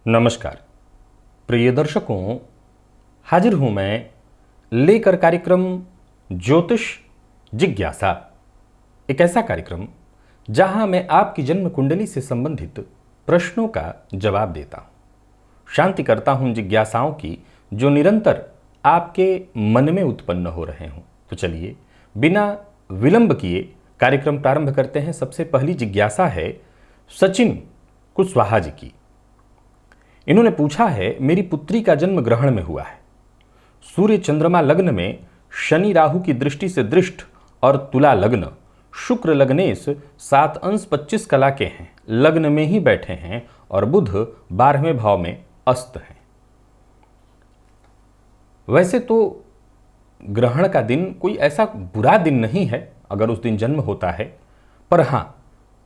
नमस्कार प्रिय दर्शकों, हाजिर हूं मैं लेकर कार्यक्रम ज्योतिष जिज्ञासा। एक ऐसा कार्यक्रम जहां मैं आपकी जन्म कुंडली से संबंधित प्रश्नों का जवाब देता हूं, शांति करता हूं जिज्ञासाओं की जो निरंतर आपके मन में उत्पन्न हो रहे हों। तो चलिए बिना विलंब किए कार्यक्रम प्रारंभ करते हैं। सबसे पहली जिज्ञासा है सचिन कुशवाहा जी की। इन्होंने पूछा है, मेरी पुत्री का जन्म ग्रहण में हुआ है, सूर्य चंद्रमा लग्न में, शनि राहु की दृष्टि से दृष्ट और तुला लग्न, शुक्र लग्नेश 7 अंश 25 कला के हैं, लग्न में ही बैठे हैं और बुध 12वें भाव में अस्त हैं। वैसे तो ग्रहण का दिन कोई ऐसा बुरा दिन नहीं है अगर उस दिन जन्म होता है, पर हां,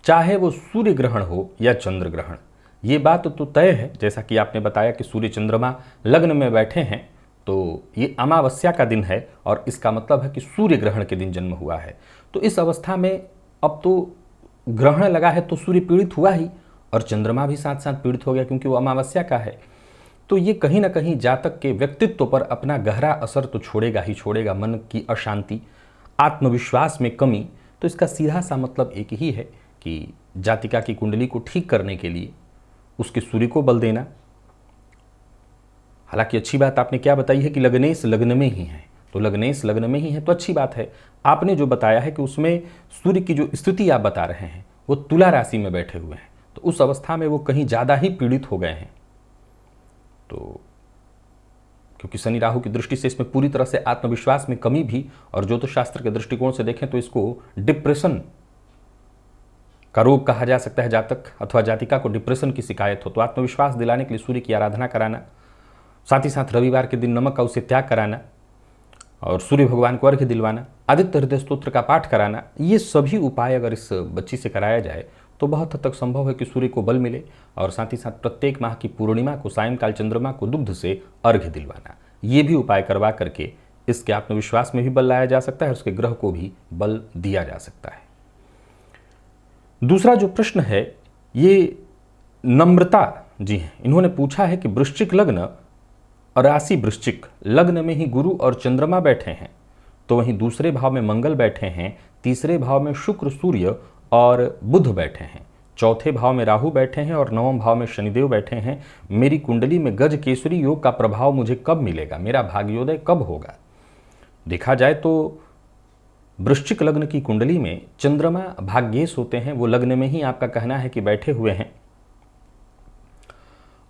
चाहे वो सूर्य ग्रहण हो या चंद्र ग्रहण, ये बात तो तय है। जैसा कि आपने बताया कि सूर्य चंद्रमा लग्न में बैठे हैं, तो ये अमावस्या का दिन है और इसका मतलब है कि सूर्य ग्रहण के दिन जन्म हुआ है। तो इस अवस्था में अब तो ग्रहण लगा है तो सूर्य पीड़ित हुआ ही और चंद्रमा भी साथ साथ पीड़ित हो गया क्योंकि वो अमावस्या का है। तो ये कहीं ना कहीं जातक के व्यक्तित्व पर अपना गहरा असर तो छोड़ेगा ही छोड़ेगा। मन की अशांति, आत्मविश्वास में कमी, तो इसका सीधा सा मतलब एक ही है कि जातिका की कुंडली को ठीक करने के लिए उसके सूर्य को बल देना। हालांकि अच्छी बात आपने क्या बताई है कि लग्नेश लग्न में ही है, तो लग्नेश लग्न में ही है तो अच्छी बात है। आपने जो बताया है कि उसमें सूर्य की जो स्थिति आप बता रहे हैं वो तुला राशि में बैठे हुए हैं, तो उस अवस्था में वो कहीं ज़्यादा ही पीड़ित हो गए हैं। तो क्योंकि शनि राहु की दृष्टि से इसमें पूरी तरह से आत्मविश्वास में कमी भी, और ज्योतिष शास्त्र के दृष्टिकोण से देखें तो इसको डिप्रेशन का रोग कहा जा सकता है। जातक अथवा जातिका को डिप्रेशन की शिकायत हो तो आत्मविश्वास दिलाने के लिए सूर्य की आराधना कराना, साथ ही साथ रविवार के दिन नमक का उसे त्याग कराना और सूर्य भगवान को अर्घ्य दिलवाना, आदित्य हृदय स्तोत्र का पाठ कराना, ये सभी उपाय अगर इस बच्ची से कराया जाए तो बहुत हद तक संभव है कि सूर्य को बल मिले। और साथ ही साथ प्रत्येक माह की पूर्णिमा को सायंकाल चंद्रमा को दुग्ध से अर्घ्य दिलवाना, ये भी उपाय करवा करके इसके आत्मविश्वास में भी बल लाया जा सकता है और उसके ग्रह को भी बल दिया जा सकता है। दूसरा जो प्रश्न है ये नम्रता जी हैं। इन्होंने पूछा है कि वृश्चिक लग्न और राशि वृश्चिक, लग्न में ही गुरु और चंद्रमा बैठे हैं, तो वहीं दूसरे भाव में मंगल बैठे हैं, तीसरे भाव में शुक्र सूर्य और बुध बैठे हैं, चौथे भाव में राहु बैठे हैं और नवम भाव में शनिदेव बैठे हैं। मेरी कुंडली में गज केसरी योग का प्रभाव मुझे कब मिलेगा, मेरा भाग्योदय कब होगा? देखा जाए तो वृश्चिक लग्न की कुंडली में चंद्रमा भाग्येश होते हैं, वो लग्न में ही आपका कहना है कि बैठे हुए हैं।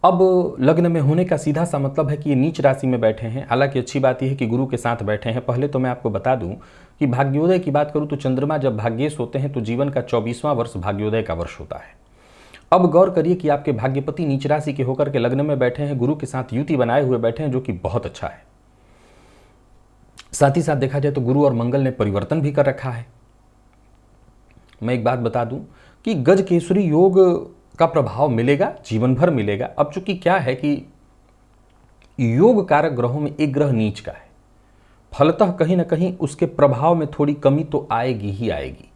अब लग्न में होने का सीधा सा मतलब है कि ये नीच राशि में बैठे हैं। हालांकि अच्छी बात यह है कि गुरु के साथ बैठे हैं। पहले तो मैं आपको बता दूं कि भाग्योदय की बात करूं तो चंद्रमा जब भाग्येश होते हैं तो जीवन का 24वां वर्ष भाग्योदय का वर्ष होता है। अब गौर करिए कि आपके भाग्यपति नीच राशि के होकर के लग्न में बैठे हैं, गुरु के साथ युति बनाए हुए बैठे हैं, जो कि बहुत अच्छा है। साथ ही साथ देखा जाए तो गुरु और मंगल ने परिवर्तन भी कर रखा है। मैं एक बात बता दूं कि गज केसरी योग का प्रभाव मिलेगा, जीवन भर मिलेगा। अब चूंकि क्या है कि योग कारक ग्रहों में एक ग्रह नीच का है, फलतः कहीं ना कहीं उसके प्रभाव में थोड़ी कमी तो आएगी ही आएगी।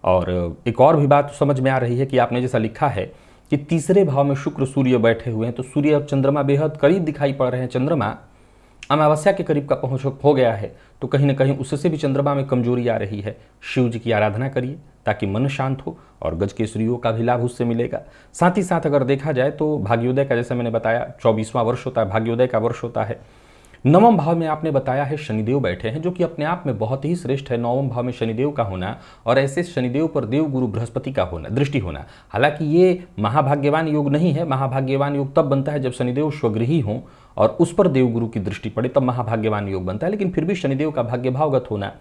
और एक और भी बात समझ में आ रही है कि आपने जैसा लिखा है कि तीसरे भाव में शुक्र सूर्य बैठे हुए हैं, तो सूर्य और चंद्रमा बेहद करीब दिखाई पड़ रहे हैं। चंद्रमा अमावस्या के करीब का पहुंच हो गया है, तो कहीं ना कहीं उससे भी चंद्रमा में कमजोरी आ रही है। शिव जी की आराधना करिए ताकि मन शांत हो और गज केसरियों का भी लाभ उससे मिलेगा। साथ ही साथ अगर देखा जाए तो भाग्योदय का, जैसे मैंने बताया, 24वां वर्ष होता है, भाग्योदय का वर्ष होता है। नवम भाव में आपने बताया है शनिदेव बैठे हैं, जो कि अपने आप में बहुत ही श्रेष्ठ है। नवम भाव में शनिदेव का होना और ऐसे शनिदेव पर देव गुरु बृहस्पति का होना, दृष्टि होना। हालांकि ये महाभाग्यवान योग नहीं है। महाभाग्यवान योग तब बनता है जब शनिदेव स्वगृही हों और उस पर देव गुरु की दृष्टि पड़े, तब महाभाग्यवान योग बनता है। लेकिन फिर भी शनिदेव का भाग्य भावगत होना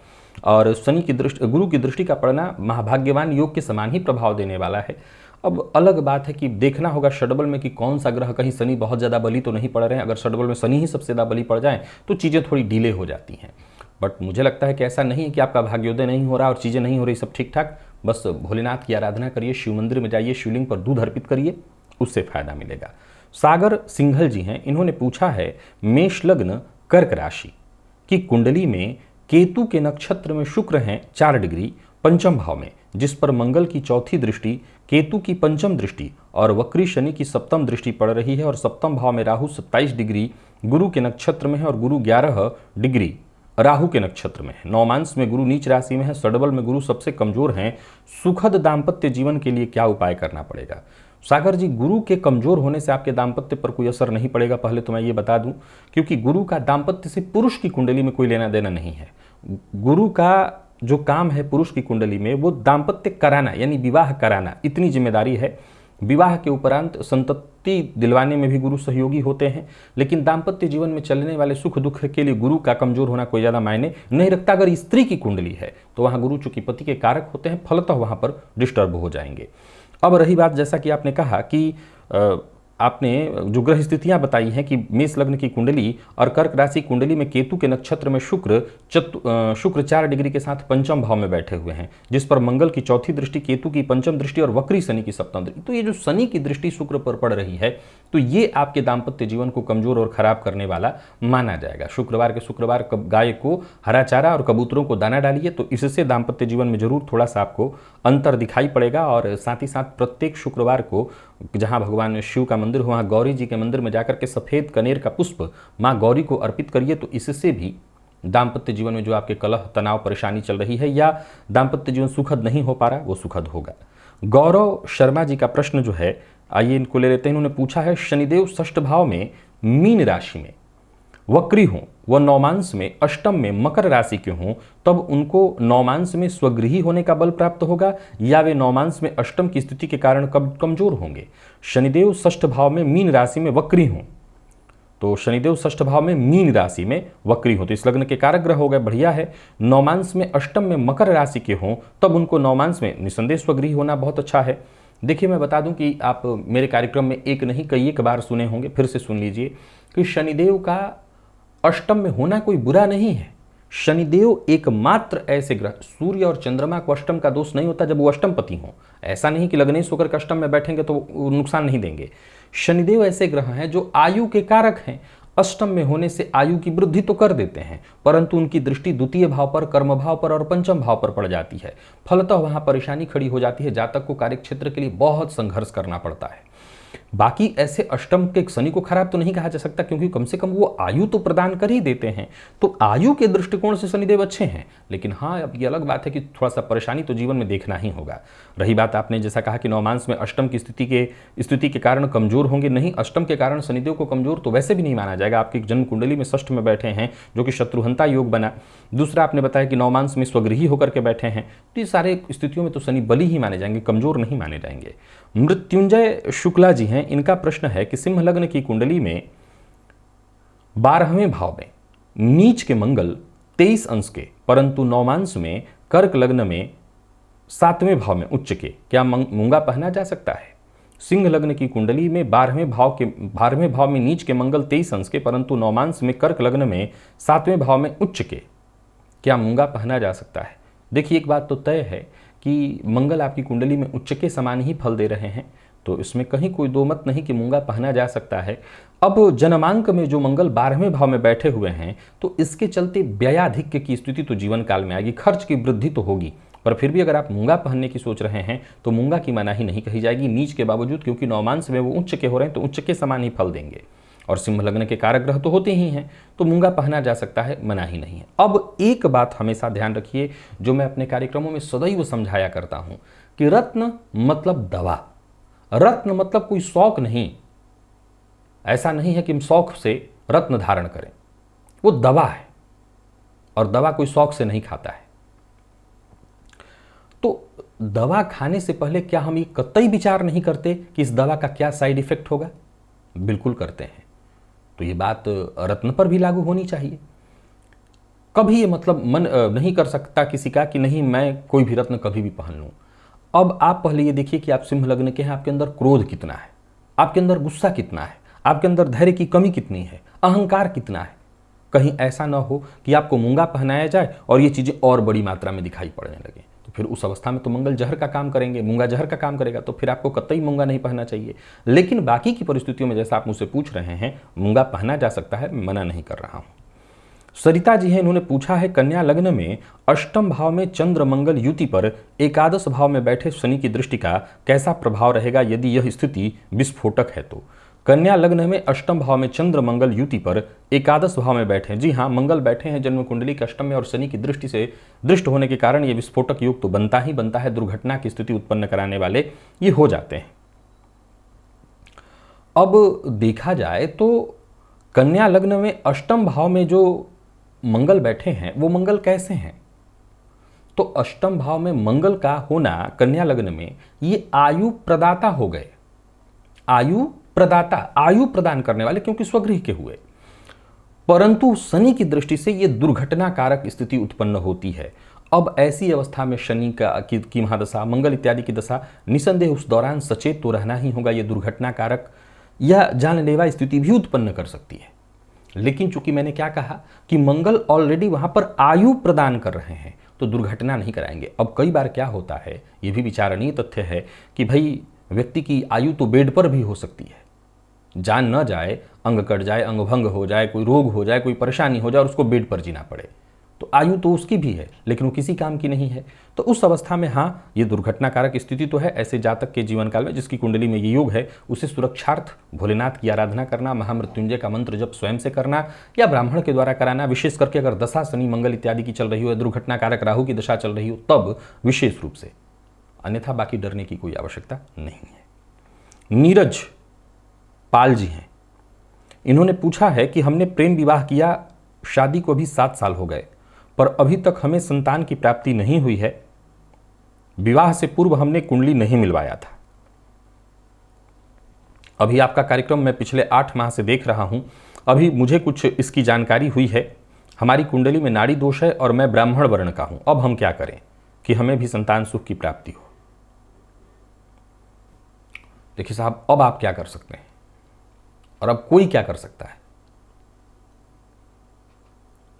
और शनि की दृष्टि, गुरु की दृष्टि का पड़ना महाभाग्यवान योग के समान ही प्रभाव देने वाला है। अब अलग बात है कि देखना होगा षडबल में कि कौन सा ग्रह, कहीं शनि बहुत ज़्यादा बली तो नहीं पड़ रहे हैं। अगर षडबल में शनि ही सबसे ज़्यादा बली पड़ जाए तो चीज़ें थोड़ी डिले हो जाती हैं। बट मुझे लगता है कि ऐसा नहीं है कि आपका भाग्योदय नहीं हो रहा और चीज़ें नहीं हो रही, सब ठीक ठाक। बस भोलेनाथ की आराधना करिए, शिव मंदिर में जाइए, शिवलिंग पर दूध अर्पित करिए, उससे फायदा मिलेगा। सागर सिंघल जी हैं, इन्होंने पूछा है मेष लग्न कर्क राशि की कुंडली में केतु के नक्षत्र में शुक्र हैं 4 डिग्री, पंचम भाव में, जिस पर मंगल की चौथी दृष्टि, केतु की पंचम दृष्टि और वक्री शनि की सप्तम दृष्टि पड़ रही है, और सप्तम भाव में राहु 27 डिग्री गुरु के नक्षत्र में है और गुरु 11 डिग्री राहु के नक्षत्र में है। नौमांस में गुरु नीच राशि में है, सडबल में गुरु सबसे कमजोर हैं। सुखद दाम्पत्य जीवन के लिए क्या उपाय करना पड़ेगा? सागर जी, गुरु के कमजोर होने से आपके दाम्पत्य पर कोई असर नहीं पड़ेगा, पहले तो मैं ये बता दूं, क्योंकि गुरु का दाम्पत्य से पुरुष की कुंडली में कोई लेना देना नहीं है। गुरु का जो काम है पुरुष की कुंडली में, वो दाम्पत्य कराना यानी विवाह कराना, इतनी जिम्मेदारी है। विवाह के उपरांत संतति दिलवाने में भी गुरु सहयोगी होते हैं, लेकिन दाम्पत्य जीवन में चलने वाले सुख दुख के लिए गुरु का कमजोर होना कोई ज़्यादा मायने नहीं रखता। अगर स्त्री की कुंडली है तो वहाँ गुरु चूंकि पति के कारक होते हैं, फलतः वहाँ पर डिस्टर्ब हो जाएंगे। अब रही बात, जैसा कि आपने कहा कि आपने जो ग्रह स्थितियां बताई हैं कि मेष लग्न की कुंडली और कर्क राशि कुंडली में केतु के नक्षत्र में शुक्र 4 डिग्री के साथ पंचम भाव में बैठे हुए हैं, जिस पर मंगल की चौथी दृष्टि, केतु की पंचम दृष्टि और वक्री शनि की सप्तम दृष्टि। तो ये जो शनि की दृष्टि शुक्र पर पड़ रही है, तो ये आपके दाम्पत्य जीवन को कमजोर और खराब करने वाला माना जाएगा। शुक्रवार के शुक्रवार गाय को हरा चारा और कबूतरों को दाना डालिए, तो इससे दाम्पत्य जीवन में जरूर थोड़ा सा आपको अंतर दिखाई पड़ेगा। और साथ ही साथ प्रत्येक शुक्रवार को जहां भगवान शिव का मंदिर हो, वहां गौरी जी के मंदिर में जाकर के सफेद कनेर का पुष्प मां गौरी को अर्पित करिए, तो इससे भी दाम्पत्य जीवन में जो आपके कलह तनाव परेशानी चल रही है या दाम्पत्य जीवन सुखद नहीं हो पा रहा, वो सुखद होगा। गौरव शर्मा जी का प्रश्न जो है, आइए इनको ले लेते हैं। इन्होंने पूछा है, शनिदेव षष्ठ भाव में मीन राशि में वक्री हों, वह नौमांस में अष्टम में मकर राशि के हों, तब उनको नौमांस में स्वगृही होने का बल प्राप्त होगा या वे नौमांस में अष्टम की स्थिति के कारण कमजोर होंगे? शनिदेव षष्ठ भाव में मीन राशि में वक्री हों, तो शनिदेव षष्ठ भाव में मीन राशि में वक्री हो तो इस लग्न के कारक ग्रह हो गए, बढ़िया है। नौमांस में अष्टम में मकर राशि के हों, तब उनको नौमांस में निसंदेह स्वगृही होना बहुत अच्छा है। देखिए, मैं बता दूं कि आप मेरे कार्यक्रम में एक नहीं कई एक बार सुने होंगे, फिर से सुन लीजिए कि शनिदेव का अष्टम में होना कोई बुरा नहीं है। शनिदेव एकमात्र ऐसे ग्रह, सूर्य और चंद्रमा को अष्टम का दोष नहीं होता जब वो अष्टम पति हों। ऐसा नहीं कि लग्नेश होकर के अष्टम में बैठेंगे तो वो नुकसान नहीं देंगे। शनिदेव ऐसे ग्रह हैं जो आयु के कारक हैं। अष्टम में होने से आयु की वृद्धि तो कर देते हैं, परंतु उनकी दृष्टि द्वितीय भाव पर, कर्म भाव पर और पंचम भाव पर पड़ जाती है। फलतः वहां परेशानी खड़ी हो जाती है। जातक को कार्य क्षेत्र के लिए बहुत संघर्ष करना पड़ता है। बाकी ऐसे अष्टम के शनि को खराब तो नहीं कहा जा सकता, क्योंकि कम से कम वो आयु तो प्रदान कर ही देते हैं, तो आयु के दृष्टिकोण से शनिदेव अच्छे हैं। लेकिन हाँ, अब ये अलग बात है कि थोड़ा सा परेशानी तो जीवन में देखना ही होगा। रही बात, आपने जैसा कहा कि नौमांस में अष्टम की स्थिति के कारण कमजोर होंगे, नहीं, अष्टम के कारण शनिदेव को कमजोर तो वैसे भी नहीं माना जाएगा। आपकी जन्म कुंडली में षष्ठ में बैठे हैं, जो कि शत्रुहंता योग बना। दूसरा, आपने बताया कि नौमांस में स्वगृही होकर के बैठे हैं, तो ये सारे स्थितियों में तो शनि बली ही माने जाएंगे, कमजोर नहीं माने जाएंगे। मृत्युंजय शुक्ला जी हैं, इनका प्रश्न है कि सिंह लग्न की कुंडली में 12वें भाव में नीच के मंगल 23 अंश के, परंतु नौमांस में कर्क लग्न में 7वें भाव में उच्च के, क्या मूंगा पहना जा सकता है? सिंह लग्न की कुंडली में 12वें भाव में नीच के मंगल 23 अंश के, परंतु नौमांस में कर्क लग्न में 7वें भाव में उच्च के, क्या मूंगा पहना जा सकता है? देखिए, एक बात तो तय है कि मंगल आपकी कुंडली में उच्च के समान ही फल दे रहे हैं, तो इसमें कहीं कोई दो मत नहीं कि मूंगा पहना जा सकता है। अब जन्मांक में जो मंगल 12वें भाव में बैठे हुए हैं, तो इसके चलते व्ययाधिक्य की स्थिति तो जीवन काल में आएगी, खर्च की वृद्धि तो होगी, पर फिर भी अगर आप मूंगा पहनने की सोच रहे हैं तो मूंगा की मनाही नहीं कही जाएगी नीच के बावजूद, क्योंकि नौमांस में वो उच्च के हो रहे हैं तो उच्च के समान ही फल देंगे, और सिंह लग्न के कारक ग्रह तो होते ही हैं, तो मूंगा पहना जा सकता है, मनाही नहीं है। अब एक बात हमेशा ध्यान रखिए, जो मैं अपने कार्यक्रमों में सदैव समझाया करता हूं कि रत्न मतलब दवा, रत्न मतलब कोई शौक नहीं। ऐसा नहीं है कि हम शौक से रत्न धारण करें, वो दवा है, और दवा कोई शौक से नहीं खाता है। तो दवा खाने से पहले क्या हम ये कतई विचार नहीं करते कि इस दवा का क्या साइड इफेक्ट होगा? बिल्कुल करते हैं। तो ये बात रत्न पर भी लागू होनी चाहिए। कभी ये मतलब मन नहीं कर सकता किसी का कि नहीं, मैं कोई भी रत्न कभी भी पहन लूं। अब आप पहले ये देखिए कि आप सिंह लग्न के हैं, आपके अंदर क्रोध कितना है, आपके अंदर गुस्सा कितना है, आपके अंदर धैर्य की कमी कितनी है, अहंकार कितना है। कहीं ऐसा ना हो कि आपको मूंगा पहनाया जाए और ये चीजें और बड़ी मात्रा में दिखाई पड़ने लगे, तो फिर उस अवस्था में तो मंगल जहर का काम करेंगे, मूंगा जहर का काम करेगा, तो फिर आपको कतई मूंगा नहीं पहनना चाहिए। लेकिन बाकी की परिस्थितियों में जैसा आप मुझसे पूछ रहे हैं, मूंगा पहना जा सकता है, मना नहीं कर रहा हूं। सरिता जी हैं, इन्होंने पूछा है कन्या लग्न में अष्टम भाव में चंद्र मंगल युति पर एकादश भाव में बैठे शनि की दृष्टि का कैसा प्रभाव रहेगा यदि यह स्थिति विस्फोटक है तो। कन्या लग्न में अष्टम भाव में चंद्र मंगल युति पर एकादश भाव में बैठे हैं। जी हाँ, मंगल बैठे हैं जन्म कुंडली के अष्टम में और शनि की दृष्टि से दृष्ट होने के कारण ये विस्फोटक योग तो बनता ही बनता है, दुर्घटना की स्थिति उत्पन्न कराने वाले ये हो जाते हैं। अब देखा जाए तो कन्या लग्न में अष्टम भाव में जो मंगल बैठे हैं वो मंगल कैसे हैं? तो अष्टम भाव में मंगल का होना कन्या लग्न में ये आयु प्रदाता हो गए, आयु प्रदाता, आयु प्रदान करने वाले, क्योंकि स्वगृह के हुए। परंतु शनि की दृष्टि से ये दुर्घटना कारक स्थिति उत्पन्न होती है। अब ऐसी अवस्था में शनि की महादशा, मंगल इत्यादि की दशा, निसंदेह उस दौरान सचेत तो रहना ही होगा। ये दुर्घटना कारक या जानलेवा स्थिति भी उत्पन्न कर सकती है। लेकिन चूंकि मैंने क्या कहा कि मंगल ऑलरेडी वहां पर आयु प्रदान कर रहे हैं तो दुर्घटना नहीं कराएंगे। अब कई बार क्या होता है, यह भी विचारणीय तथ्य है कि भाई व्यक्ति की आयु तो बेड पर भी हो सकती है, जान न जाए, अंग कट जाए, अंग भंग हो जाए, कोई रोग हो जाए, कोई परेशानी हो जाए और उसको बेड पर जीना पड़े, तो आयु तो उसकी भी है लेकिन वो किसी काम की नहीं है। तो उस अवस्था में हाँ, ये दुर्घटना कारक स्थिति तो है। ऐसे जातक के जीवन काल में जिसकी कुंडली में ये योग है, उसे सुरक्षार्थ भोलेनाथ की आराधना करना, महामृत्युंजय का मंत्र जप स्वयं से करना या ब्राह्मण के द्वारा कराना, विशेष करके अगर दशा शनि मंगल इत्यादि की चल रही हो या दुर्घटना कारक राहु की दशा चल रही हो तब विशेष रूप से, अन्यथा बाकी डरने की कोई आवश्यकता नहीं है। नीरज पाल जी हैं, इन्होंने पूछा है कि हमने प्रेम विवाह किया, शादी को भी 7 साल हो गए पर अभी तक हमें संतान की प्राप्ति नहीं हुई है। विवाह से पूर्व हमने कुंडली नहीं मिलवाया था। अभी आपका कार्यक्रम मैं पिछले 8 माह से देख रहा हूं, अभी मुझे कुछ इसकी जानकारी हुई है। हमारी कुंडली में नाड़ी दोष है और मैं ब्राह्मण वर्ण का हूं। अब हम क्या करें कि हमें भी संतान सुख की प्राप्ति हो? देखिए साहब, अब आप क्या कर सकते हैं और अब कोई क्या कर सकता है?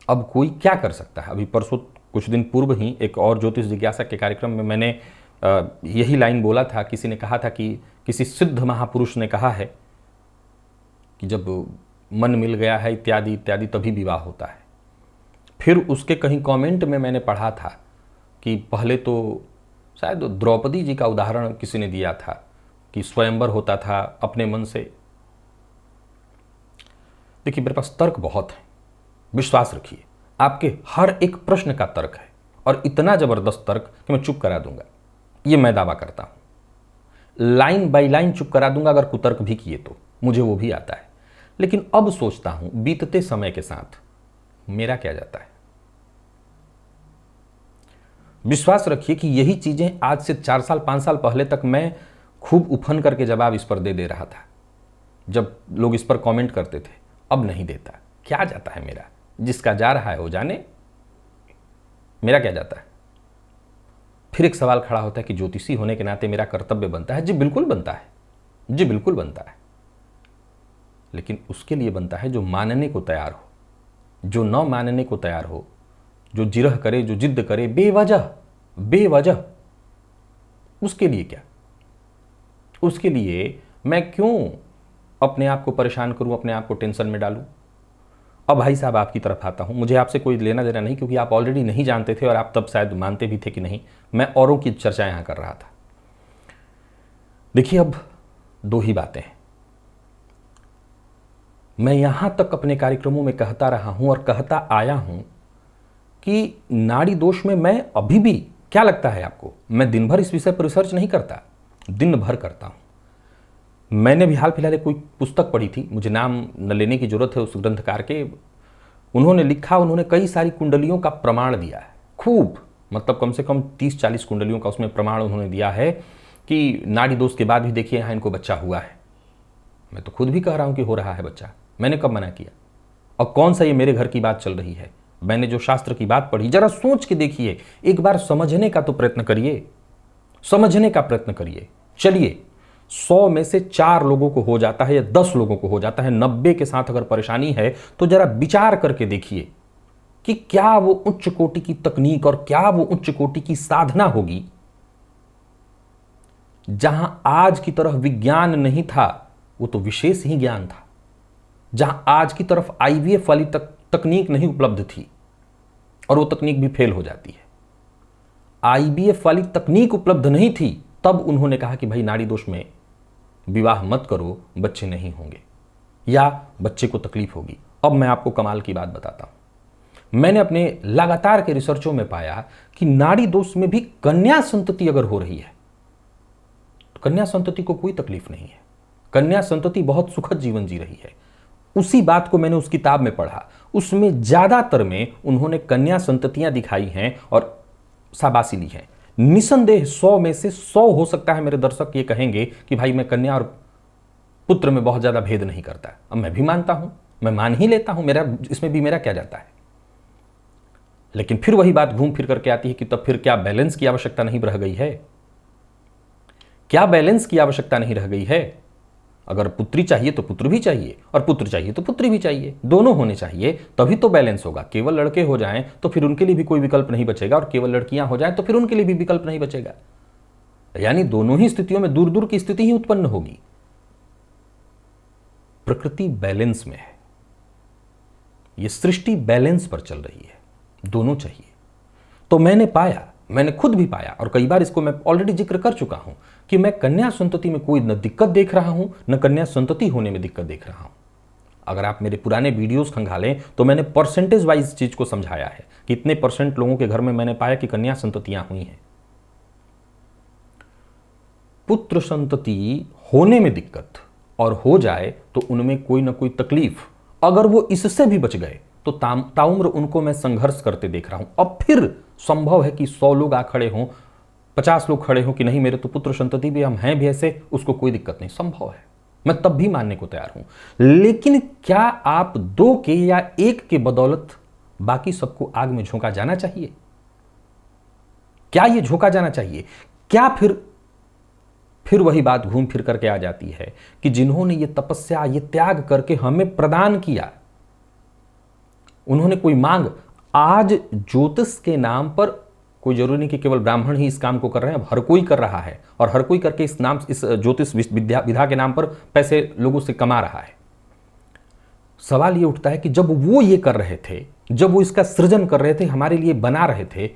अब कोई क्या कर सकता है? अभी परसों कुछ दिन पूर्व ही एक और ज्योतिष जिज्ञासा के कार्यक्रम में मैंने यही लाइन बोला था। किसी ने कहा था कि किसी सिद्ध महापुरुष ने कहा है कि जब मन मिल गया है इत्यादि इत्यादि तभी विवाह होता है। फिर उसके कहीं कमेंट में मैंने पढ़ा था कि पहले तो शायद द्रौपदी जी का उदाहरण किसी ने दिया था कि स्वयंवर होता था अपने मन से। देखिए, मेरे पास तर्क बहुत है, विश्वास रखिए, आपके हर एक प्रश्न का तर्क है और इतना जबरदस्त तर्क कि मैं चुप करा दूंगा, ये मैं दावा करता हूं। लाइन बाय लाइन चुप करा दूंगा अगर कुतर्क भी किए तो, मुझे वो भी आता है। लेकिन अब सोचता हूं बीतते समय के साथ मेरा क्या जाता है। विश्वास रखिए कि यही चीजें आज से 4 साल 5 साल पहले तक मैं खूब उफन करके जवाब इस पर दे रहा था जब लोग इस पर कमेंट करते थे। अब नहीं देता। क्या जाता है मेरा? जिसका जा रहा है वो जाने, मेरा क्या जाता है? फिर एक सवाल खड़ा होता है कि ज्योतिषी होने के नाते मेरा कर्तव्य बनता है। जी बिल्कुल बनता है, जी बिल्कुल बनता है, लेकिन उसके लिए बनता है जो मानने को तैयार हो। जो न मानने को तैयार हो, जो जिरह करे, जो जिद्द करे बेवजह बेवजह, उसके लिए क्या? उसके लिए मैं क्यों अपने आप को परेशान करूं, अपने आप को टेंशन में डालूं? अब भाई साहब आपकी तरफ आता हूं। मुझे आपसे कोई लेना देना नहीं, क्योंकि आप ऑलरेडी नहीं जानते थे और आप तब शायद मानते भी थे कि नहीं। मैं औरों की चर्चा यहां कर रहा था। देखिए, अब 2 ही बातें हैं। मैं यहां तक अपने कार्यक्रमों में कहता रहा हूं और कहता आया हूं कि नाड़ी दोष में मैं अभी भी, क्या लगता है आपको, मैं दिन भर इस विषय पर रिसर्च नहीं करता, दिन भर करता हूं। मैंने भी हाल फिलहाल एक कोई पुस्तक पढ़ी थी, मुझे नाम न लेने की जरूरत है उस ग्रंथकार के। उन्होंने लिखा, उन्होंने कई सारी कुंडलियों का प्रमाण दिया है, खूब, मतलब कम से कम 30-40 कुंडलियों का उसमें प्रमाण उन्होंने दिया है कि नाड़ी दोष के बाद भी देखिए यहाँ इनको बच्चा हुआ है। मैं तो खुद भी कह रहा हूँ कि हो रहा है बच्चा, मैंने कब मना किया? और कौन सा ये मेरे घर की बात चल रही है? मैंने जो शास्त्र की बात पढ़ी, जरा सोच के देखिए, एक बार समझने का तो प्रयत्न करिए, समझने का प्रयत्न करिए। चलिए, 100 में से 4 लोगों को हो जाता है या 10 लोगों को हो जाता है, 90 के साथ अगर परेशानी है तो जरा विचार करके देखिए कि क्या वो उच्च कोटि की तकनीक और क्या वो उच्च कोटि की साधना होगी जहां आज की तरह विज्ञान नहीं था, वो तो विशेष ही ज्ञान था। जहां आज की तरफ आईवीएफ वाली तकनीक नहीं उपलब्ध थी और वो तकनीक भी फेल हो जाती है, आईवीएफ वाली तकनीक उपलब्ध नहीं थी, तब उन्होंने कहा कि भाई नाड़ी दोष में विवाह मत करो, बच्चे नहीं होंगे या बच्चे को तकलीफ होगी। अब मैं आपको कमाल की बात बताता हूं, मैंने अपने लगातार के रिसर्चों में पाया कि नाड़ी दोष में भी कन्या संतति अगर हो रही है तो कन्या संतति को कोई तकलीफ नहीं है, कन्या संतति बहुत सुखद जीवन जी रही है। उसी बात को मैंने उस किताब में पढ़ा, उसमें ज्यादातर में उन्होंने कन्या संततियां दिखाई हैं और शाबाशी ली है। निसंदेह 100 में से 100 हो सकता है मेरे दर्शक ये कहेंगे कि भाई मैं कन्या और पुत्र में बहुत ज्यादा भेद नहीं करता। अब मैं भी मानता हूं, मैं मान ही लेता हूं, मेरा इसमें भी मेरा क्या जाता है। लेकिन फिर वही बात घूम फिर करके आती है कि तब फिर क्या बैलेंस की आवश्यकता नहीं रह गई है? क्या बैलेंस की आवश्यकता नहीं रह गई है? अगर पुत्री चाहिए तो पुत्र भी चाहिए और पुत्र चाहिए तो पुत्री भी चाहिए, दोनों होने चाहिए, तभी तो बैलेंस होगा। केवल लड़के हो जाएं तो फिर उनके लिए भी कोई विकल्प नहीं बचेगा और केवल लड़कियां हो जाएं तो फिर उनके लिए भी विकल्प नहीं बचेगा। यानी दोनों ही स्थितियों में दूर दूर की स्थिति ही उत्पन्न होगी। प्रकृति बैलेंस में है, यह सृष्टि बैलेंस पर चल रही है, दोनों चाहिए। तो मैंने पाया, मैंने खुद भी पाया और कई बार इसको मैं ऑलरेडी जिक्र कर चुका हूं कि मैं कन्या संतति में कोई न दिक्कत देख रहा हूं न कन्या संतति होने में दिक्कत देख रहा हूं। अगर आप मेरे पुराने वीडियोस खंगालें तो मैंने परसेंटेज वाइज चीज को समझाया है कि इतने परसेंट लोगों के घर में मैंने पाया कि कन्या संततियां हुई हैं। पुत्र संतति होने में दिक्कत और हो जाए तो उनमें कोई ना कोई तकलीफ, अगर वो इससे भी बच गए तो ताउम्र उनको मैं संघर्ष करते देख रहा हूं। अब फिर संभव है कि 100 लोग आ खड़े हों, 50 लोग खड़े हों कि नहीं मेरे तो पुत्र संतति भी, हम हैं भी ऐसे, उसको कोई दिक्कत नहीं, संभव है, मैं तब भी मानने को तैयार हूं। लेकिन क्या आप 2 के या 1 के बदौलत बाकी सबको आग में झोंका जाना चाहिए? क्या यह झोंका जाना चाहिए? क्या फिर वही बात घूम फिर करके आ जाती है कि जिन्होंने ये तपस्या, ये त्याग करके हमें प्रदान किया, उन्होंने कोई मांग, आज ज्योतिष के नाम पर कोई जरूरी नहीं कि केवल ब्राह्मण ही इस काम को कर रहे हैं, अब हर कोई कर रहा है और हर कोई करके इस ज्योतिष विधा के नाम पर पैसे लोगों से कमा रहा है। सवाल ये उठता है कि जब वो ये कर रहे थे, जब वो इसका सृजन कर रहे थे, हमारे लिए बना रहे थे,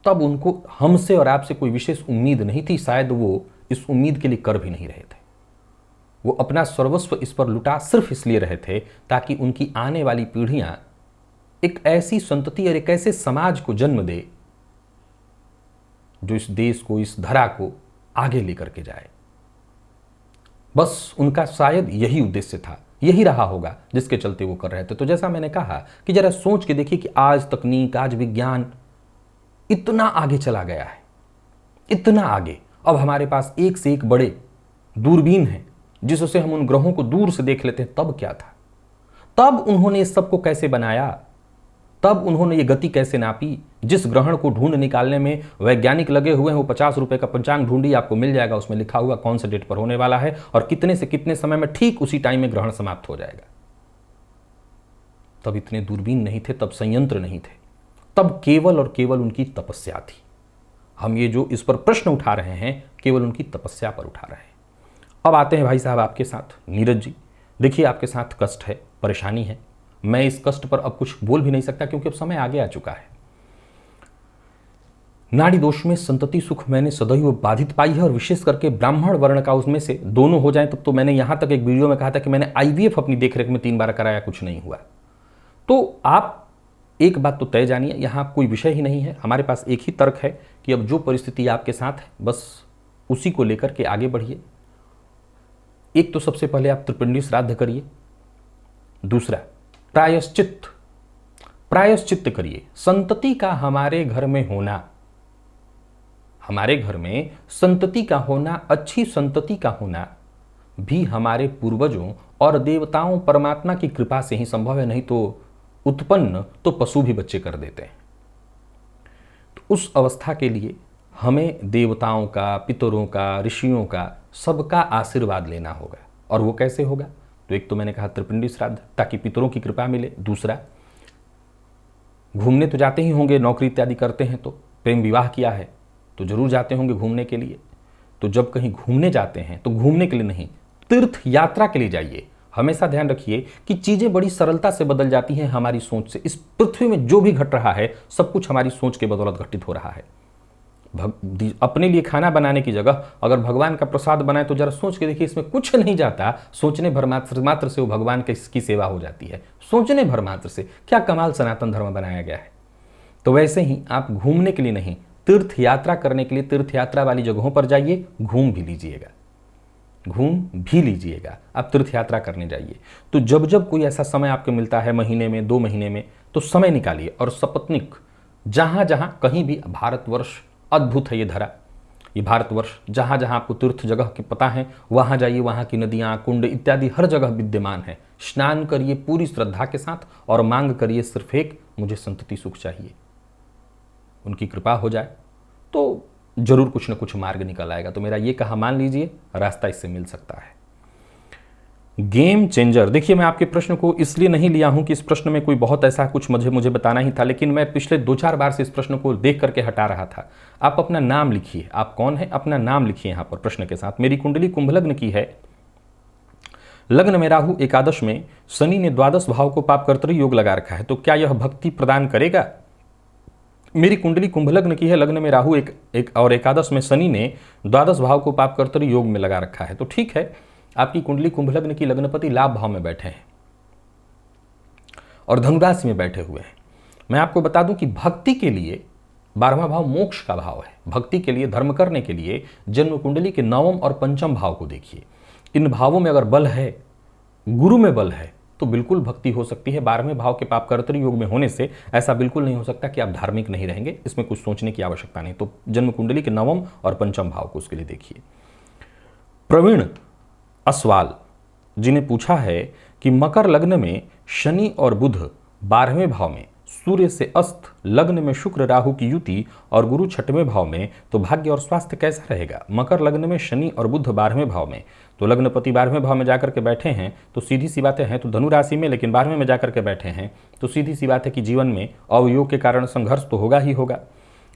तब उनको हमसे और आपसे कोई विशेष उम्मीद नहीं थी, शायद वो इस उम्मीद के लिए कर भी नहीं रहे थे। वो अपना सर्वस्व इस पर लुटा सिर्फ इसलिए रहे थे ताकि उनकी आने वाली पीढ़ियां एक ऐसी संतति और एक ऐसे समाज को जन्म दे जो इस देश को, इस धरा को आगे लेकर के जाए। बस उनका शायद यही उद्देश्य था, यही रहा होगा जिसके चलते वो कर रहे थे। तो जैसा मैंने कहा कि जरा सोच के देखिए कि आज तकनीक, आज विज्ञान इतना आगे चला गया है, इतना आगे। अब हमारे पास एक से एक बड़े दूरबीन हैं जिससे हम उन ग्रहों को दूर से देख लेते हैं। तब क्या था? तब उन्होंने इस सब को कैसे बनाया? तब उन्होंने ये गति कैसे नापी? जिस ग्रहण को ढूंढ निकालने में वैज्ञानिक लगे हुए हैं, वो 50 रुपए का पंचांग ढूंढी, आपको मिल जाएगा, उसमें लिखा हुआ कौन से डेट पर होने वाला है और कितने से कितने समय में ठीक उसी टाइम में ग्रहण समाप्त हो जाएगा। तब इतने दूरबीन नहीं थे, तब संयंत्र नहीं थे, तब केवल और केवल उनकी तपस्या थी। हम ये जो इस पर प्रश्न उठा रहे हैं, केवल उनकी तपस्या पर उठा रहे हैं। अब आते हैं भाई साहब आपके साथ, नीरज जी, देखिए आपके साथ कष्ट है, परेशानी है। मैं इस कष्ट पर अब कुछ बोल भी नहीं सकता क्योंकि अब समय आगे आ चुका है। नाड़ी दोष में संतति सुख मैंने सदैव बाधित पाई है और विशेष करके ब्राह्मण वर्ण का उसमें से दोनों हो जाए तब तो मैंने यहां तक एक वीडियो में कहा था कि मैंने आईवीएफ अपनी देखरेख में 3 बार कराया, कुछ नहीं हुआ। तो आप एक बात तो तय जानिए, यहां कोई विषय ही नहीं है, हमारे पास एक ही तर्क है कि अब जो परिस्थिति आपके साथ है बस उसी को लेकर के आगे बढ़िए। एक तो सबसे पहले आप त्रिपिंडी श्राद्ध करिए, दूसरा प्रायश्चित्त करिए। संतति का हमारे घर में होना, हमारे घर में संतति का होना, अच्छी संतति का होना भी हमारे पूर्वजों और देवताओं परमात्मा की कृपा से ही संभव है, नहीं तो उत्पन्न तो पशु भी बच्चे कर देते हैं। तो उस अवस्था के लिए हमें देवताओं का, पितरों का, ऋषियों का, सबका आशीर्वाद लेना होगा। और वो कैसे होगा? तो एक तो मैंने कहा त्रिपिंडी श्राद्ध, ताकि पितरों की कृपा मिले। दूसरा, घूमने तो जाते ही होंगे, नौकरी इत्यादि करते हैं तो, प्रेम विवाह किया है तो जरूर जाते होंगे घूमने के लिए। तो जब कहीं घूमने जाते हैं तो घूमने के लिए नहीं, तीर्थ यात्रा के लिए जाइए। हमेशा ध्यान रखिए कि चीज़ें बड़ी सरलता से बदल जाती हैं हमारी सोच से। इस पृथ्वी में जो भी घट रहा है सब कुछ हमारी सोच के बदौलत घटित हो रहा है। अपने लिए खाना बनाने की जगह अगर भगवान का प्रसाद बनाए तो जरा सोच के देखिए, इसमें कुछ नहीं जाता, सोचने भर मात्र से वो भगवान की सेवा हो जाती है। सोचने भर मात्र से क्या कमाल सनातन धर्म बनाया गया है। तो वैसे ही आप घूमने के लिए नहीं, तीर्थ यात्रा करने के लिए तीर्थ यात्रा वाली जगहों पर जाइए, घूम भी लीजिएगा। आप तीर्थ यात्रा करने जाइए। तो जब जब कोई ऐसा समय आपको मिलता है, महीने में 2 महीने में, तो समय निकालिए और सपत्नीक जहां जहां कहीं भी, भारतवर्ष अद्भुत है ये धरा, ये भारतवर्ष, जहां जहां आपको तीर्थ जगह के पता है वहां जाइए। वहां की नदियां, कुंड इत्यादि हर जगह विद्यमान है। स्नान करिए पूरी श्रद्धा के साथ और मांग करिए सिर्फ एक, मुझे संतति सुख चाहिए। उनकी कृपा हो जाए तो जरूर कुछ न कुछ मार्ग निकल आएगा। तो मेरा ये कहा मान लीजिए, रास्ता इससे मिल सकता है। गेम चेंजर, देखिए मैं आपके प्रश्न को इसलिए नहीं लिया हूं कि इस प्रश्न में कोई बहुत ऐसा कुछ मुझे बताना ही था, लेकिन मैं पिछले 2-4 बार से इस प्रश्न को देख करके हटा रहा था। आप अपना नाम लिखिए, आप कौन है अपना नाम लिखिए यहां पर प्रश्न के साथ। मेरी कुंडली कुंभ लग्न की है, लग्न में राहु एकादश में, शनि ने द्वादश भाव को पाप कर्तरी योग लगा रखा है, तो क्या यह भक्ति प्रदान करेगा? मेरी कुंडली कुंभ लग्न की है, लग्न में राहु एक और एकादश में शनि ने द्वादश भाव को पाप कर्तरी योग में लगा रखा है। तो ठीक है, आपकी कुंडली कुंभ लग्न की लग्नपति लाभ भाव में बैठे हैं और धनुराशि में बैठे हुए हैं। मैं आपको बता दूं कि भक्ति के लिए 12वां भाव मोक्ष का भाव है। भक्ति के लिए, धर्म करने के लिए जन्म कुंडली के 9वें और 5वें भाव को देखिए। इन भावों में अगर बल है, गुरु में बल है, तो बिल्कुल भक्ति हो सकती है। 12वें भाव के पाप कर्तरी योग में होने से ऐसा बिल्कुल नहीं हो सकता कि आप धार्मिक नहीं रहेंगे। इसमें कुछ सोचने की आवश्यकता नहीं। तो जन्म कुंडली के 9वें और 5वें भाव को उसके लिए देखिए। प्रवीण असवाल जी ने पूछा है कि मकर लग्न में शनि और बुध 12वें भाव में, सूर्य से अस्त, लग्न में शुक्र राहु की युति और गुरु 6वें भाव में, तो भाग्य और स्वास्थ्य कैसा रहेगा? मकर लग्न में शनि और बुध 12वें भाव में, तो लग्नपति 12वें भाव में जाकर के बैठे हैं, तो सीधी सी बात है तो धनु राशि में, लेकिन 12वें में जाकर के बैठे हैं, तो सीधी सी बात है कि जीवन में अवयोग के कारण संघर्ष तो होगा ही होगा।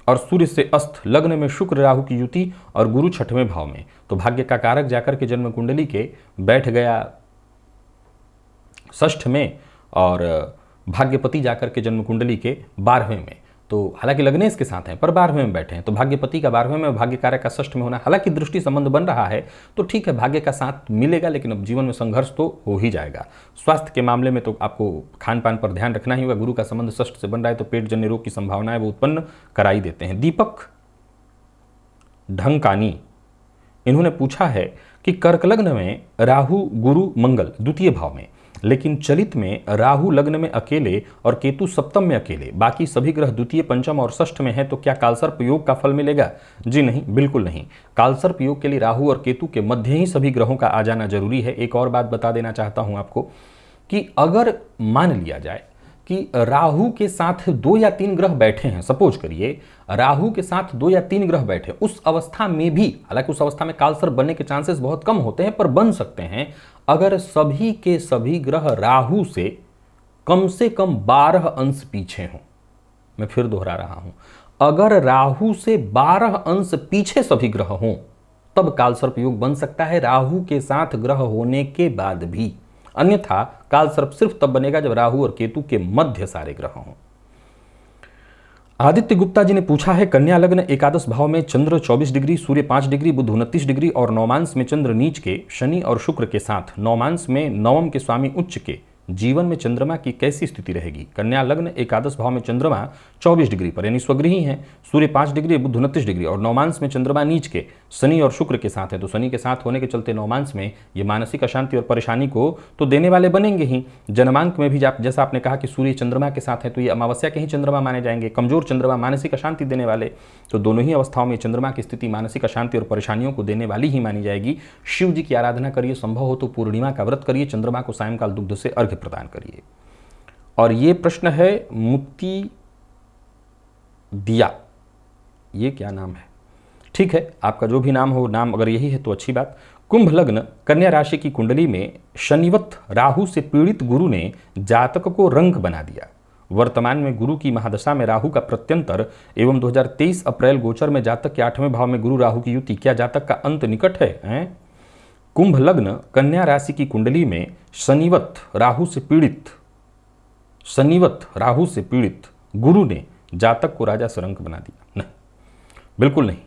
और सूर्य से अस्त, लग्न में शुक्र राहु की युति और गुरु 6वें भाव में, तो भाग्य का कारक जाकर के जन्म कुंडली के बैठ गया 6th में और भाग्यपति जाकर के जन्म कुंडली के 12वें में। तो हालांकि लग्नेश के साथ हैं पर 12वें में बैठे हैं, तो भाग्यपति का 12वें में, भाग्य कारक का 6th में होना, हालांकि दृष्टि संबंध बन रहा है तो ठीक है, भाग्य का साथ मिलेगा, लेकिन अब जीवन में संघर्ष तो हो ही जाएगा। स्वास्थ्य के मामले में तो आपको खान पान पर ध्यान रखना ही होगा। गुरु का संबंध 6th से बन रहा है तो पेट जन्य रोग की संभावनाएं वो उत्पन्न करा ही देते हैं। दीपक ढंकानी, इन्होंने पूछा है कि कर्क लग्न में राहु गुरु मंगल 2 भाव में, लेकिन चलित में राहु लग्न में अकेले और केतु 7th में अकेले, बाकी सभी ग्रह 2य, 5th और 6th में है, तो क्या कालसर्प योग का फल मिलेगा? जी नहीं, बिल्कुल नहीं। कालसर्प योग के लिए राहु और केतु के मध्य ही सभी ग्रहों का आ जाना जरूरी है। एक और बात बता देना चाहता हूं आपको कि अगर मान लिया जाए कि राहु के साथ 2 या 3 ग्रह बैठे हैं, सपोज करिए राहु के साथ 2 या 3 ग्रह बैठे, उस अवस्था में भी, हालांकि उस अवस्था में कालसर्प बनने के चांसेस बहुत कम होते हैं पर बन सकते हैं, अगर सभी के सभी ग्रह राहु से कम 12 अंश पीछे हों। मैं फिर दोहरा रहा हूं, अगर राहु से 12 अंश पीछे सभी ग्रह हों तब कालसर्प योग बन सकता है, राहु के साथ ग्रह होने के बाद भी। अन्यथा कालसर्प सिर्फ तब बनेगा जब राहु और केतु के मध्य सारे ग्रह हों। आदित्य गुप्ता जी ने पूछा है, कन्या लग्न एकादश भाव में चंद्र 24 डिग्री, सूर्य 5 डिग्री, बुध 29 डिग्री और नौमांश में चंद्र नीच के, शनि और शुक्र के साथ, नौमांश में नवम के स्वामी उच्च के, जीवन में चंद्रमा की कैसी स्थिति रहेगी? कन्या लग्न एकादश भाव में चंद्रमा 24 डिग्री पर यानी स्वगृही है, सूर्य 5 डिग्री, बुध 29 डिग्री और नौमांश में चंद्रमा नीच के, शनि और शुक्र के साथ है। तो शनि के साथ होने के चलते नौमांश में ये मानसिक अशांति और परेशानी को तो देने वाले बनेंगे ही। जन्मांक में भी जैसा आपने कहा कि सूर्य चंद्रमा के साथ है तो ये अमावस्या के ही चंद्रमा माने जाएंगे, कमजोर चंद्रमा, मानसिक अशांति देने वाले। तो दोनों ही अवस्थाओं में चंद्रमा की स्थिति मानसिक अशांति और परेशानियों को देने वाली ही मानी जाएगी। शिव जी की आराधना करिए, संभव हो तो पूर्णिमा का व्रत करिए, चंद्रमा को सायंकाल दुग्ध से अर्घ्य प्रदान करिए। और ये प्रश्न है मुक्ति दिया, ये क्या नाम है? ठीक है, आपका जो भी नाम हो, नाम अगर यही है तो अच्छी बात। कुंभ लग्न कन्या राशि की कुंडली में शनिवत राहु से पीड़ित गुरु ने जातक को रंग बना दिया। वर्तमान में गुरु की महादशा में राहु का प्रत्यंतर एवं 2023 अप्रैल गोचर में जातक के 8वें भाव में गुरु राहु की युति, क्या जातक का अंत निकट है? कुंभ लग्न कन्या राशि की कुंडली में शनिवत राहु से पीड़ित गुरु ने जातक को राजा सरंक बना दिया। नहीं, बिल्कुल नहीं।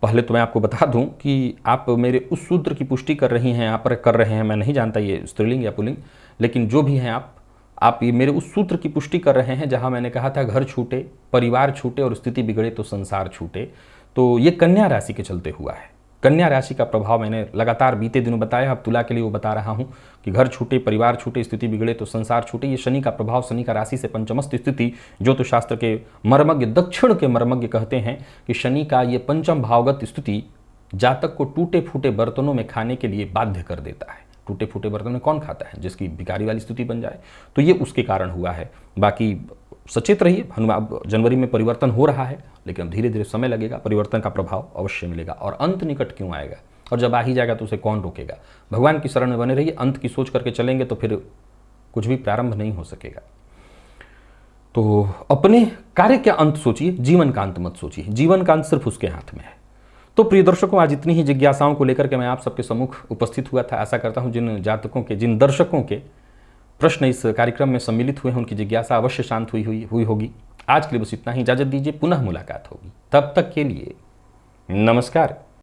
पहले तो मैं आपको बता दूं कि आप मेरे उस सूत्र की पुष्टि कर रही हैं, यहाँ पर कर रहे हैं, मैं नहीं जानता ये स्त्रीलिंग या पुल्लिंग, लेकिन जो भी हैं आप ये मेरे उस सूत्र की पुष्टि कर रहे हैं जहां मैंने कहा था घर छूटे, परिवार छूटे और स्थिति बिगड़े तो संसार छूटे। तो ये कन्या राशि के चलते हुआ है। कन्या राशि का प्रभाव मैंने लगातार बीते दिनों बताया, अब तुला के लिए वो बता रहा हूं कि घर छूटे, परिवार छूटे, स्थिति बिगड़े तो संसार छूटे। ये शनि का प्रभाव, शनि का राशि से पंचमस्थ स्थिति, ज्योतिष शास्त्र के मर्मज्ञ, दक्षिण के मर्मज्ञ कहते हैं कि शनि का ये पंचम भावगत स्थिति जातक को टूटे फूटे बर्तनों में खाने के लिए बाध्य कर देता है। टूटे फूटे बर्तन में कौन खाता है, जिसकी भिखारी वाली स्थिति बन जाए, तो ये उसके कारण हुआ है। बाकी सचेत रहिए, अब जनवरी में परिवर्तन हो रहा है, लेकिन धीरे धीरे समय लगेगा, परिवर्तन का प्रभाव अवश्य मिलेगा। और अंत निकट क्यों आएगा, और जब आ ही जाएगा तो उसे कौन रोकेगा। भगवान की शरण में बने रहिए, अंत की सोच करके चलेंगे तो फिर कुछ भी प्रारंभ नहीं हो सकेगा। तो अपने कार्य का अंत सोचिए, जीवन का अंत मत सोचिए। जीवन का अंत सिर्फ उसके हाथ में है। तो प्रिय दर्शकों, आज इतनी ही जिज्ञासाओं को लेकर के मैं आप सबके सम्मुख उपस्थित हुआ था। आशा करता हूं जिन जातकों के, जिन दर्शकों के प्रश्न इस कार्यक्रम में सम्मिलित हुए हैं, उनकी जिज्ञासा अवश्य शांत हुई होगी। आज के लिए बस इतना ही, इजाजत दीजिए, पुनः मुलाकात होगी। तब तक के लिए नमस्कार।